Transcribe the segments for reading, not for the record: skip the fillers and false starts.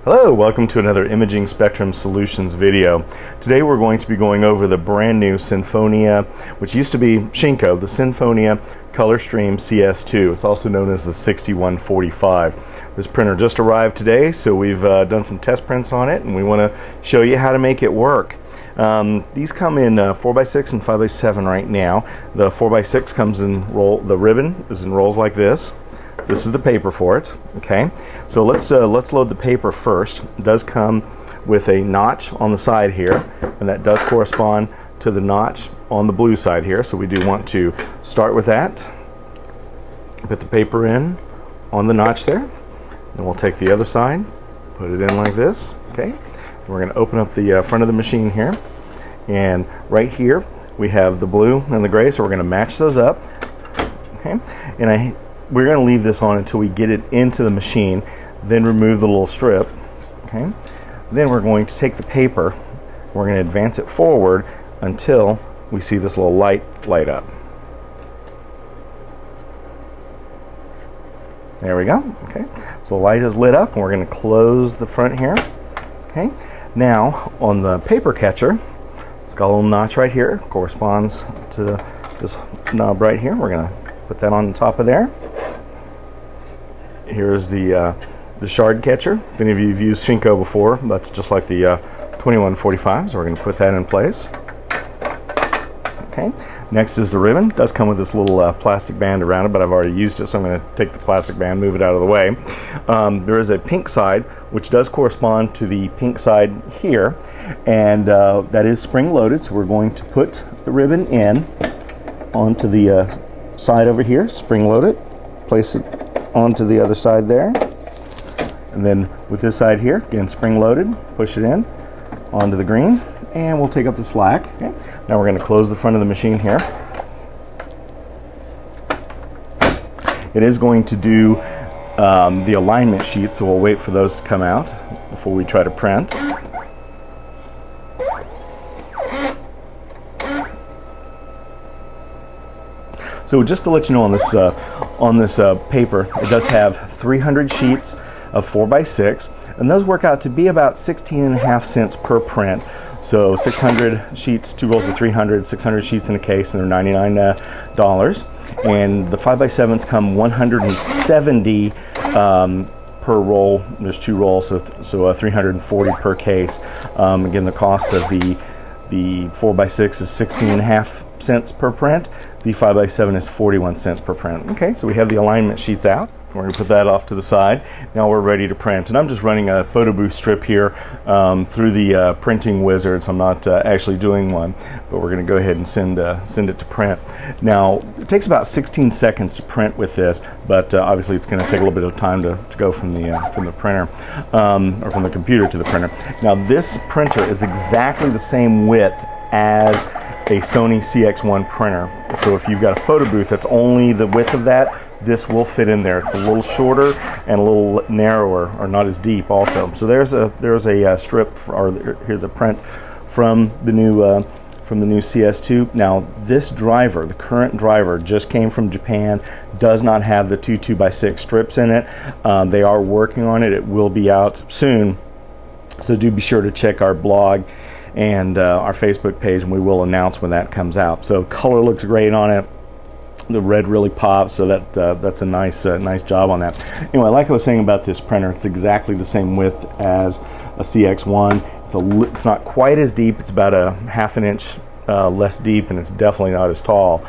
Hello, welcome to another Imaging Spectrum Solutions video. Today we're going to be going over the brand new Sinfonia, which used to be Shinko, the Sinfonia Color Stream CS2. It's also known as the 6145. This printer just arrived today, so we've done some test prints on it and we want to show you how to make it work. These come in 4x6 and 5x7 right now. The 4x6 comes in roll, the ribbon is in rolls like this. This is the paper for it. Okay, so let's load the paper first. It does come with a notch on the side here, and that does correspond to the notch on the blue side here. So we do want to start with that. Put the paper in on the notch there. Then we'll take the other side, put it in like this. Okay, and we're going to open up the front of the machine here, and right here we have the blue and the gray. So we're going to match those up. Okay, and we're going to leave this on until we get it into the machine, then remove the little strip. Okay, then we're going to take the paper, we're going to advance it forward until we see this little light light up. There we go. Okay, so the light is lit up and we're going to close the front here. Okay, now on the paper catcher, it's got a little notch right here, corresponds to this knob right here. We're going to put that on the top of there. Here's the shard catcher. If any of you have used Shinko before, that's just like the 2145, so we're going to put that in place. Okay, next is the ribbon. It does come with this little plastic band around it, but I've already used it, so I'm going to take the plastic band, move it out of the way. There is a pink side, which does correspond to the pink side here, and that is spring-loaded, so we're going to put the ribbon in onto the side over here, spring-load it, place it onto the other side there, and then with this side here, again spring-loaded, push it in onto the green, and we'll take up the slack. Okay. Now we're going to close the front of the machine here. It is going to do the alignment sheet, so we'll wait for those to come out before we try to print. So just to let you know, on this paper, it does have 300 sheets of 4x6, and those work out to be about 16.5 cents per print. So 600 sheets, 2 rolls of 300, 600 sheets in a case, and they're $99. And the 5x7s come 170 per roll. There's 2 rolls, so 340 per case. Again, the cost of the 4x6 is 16.5 cents per print. The 5x7 is 41 cents per print. Okay, so we have the alignment sheets out. We're going to put that off to the side. Now we're ready to print. And I'm just running a photobooth strip here through the printing wizard, so I'm not actually doing one, but we're going to go ahead and send it to print. Now, it takes about 16 seconds to print with this, but obviously it's going to take a little bit of time to go from the printer, or from the computer to the printer. Now, this printer is exactly the same width as a Sony CX1 printer. So if you've got a photo booth that's only the width of that, this will fit in there. It's a little shorter and a little narrower, or not as deep also. So there's a strip, or here's a print from the new CS2. Now this driver, the current driver, just came from Japan, does not have the 2x6 strips in it. They are working on it. It will be out soon. So do be sure to check our blog and our Facebook page, and we will announce when that comes out. So color looks great on it. The red really pops, so that's a nice job on that. Anyway, like I was saying about this printer, it's exactly the same width as a CX1. It's not quite as deep. It's about a ½ inch less deep, and it's definitely not as tall.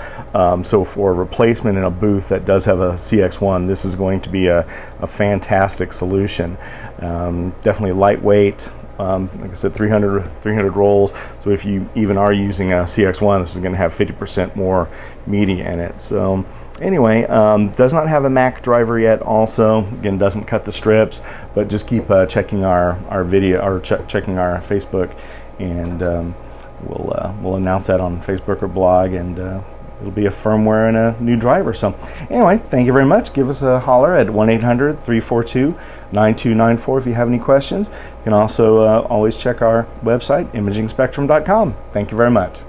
So for a replacement in a booth that does have a CX1, this is going to be a fantastic solution. Definitely lightweight. Like I said, 300 rolls. So if you even are using a CX1, this is going to have 50% more media in it. So anyway, does not have a Mac driver yet. Also, again, doesn't cut the strips. But just keep checking our video, or checking our Facebook, and we'll announce that on Facebook or blog, and it'll be a firmware and a new driver. So anyway, thank you very much. Give us a holler at 1-800-342-9294 if you have any questions. You can also always check our website, imagingspectrum.com. Thank you very much.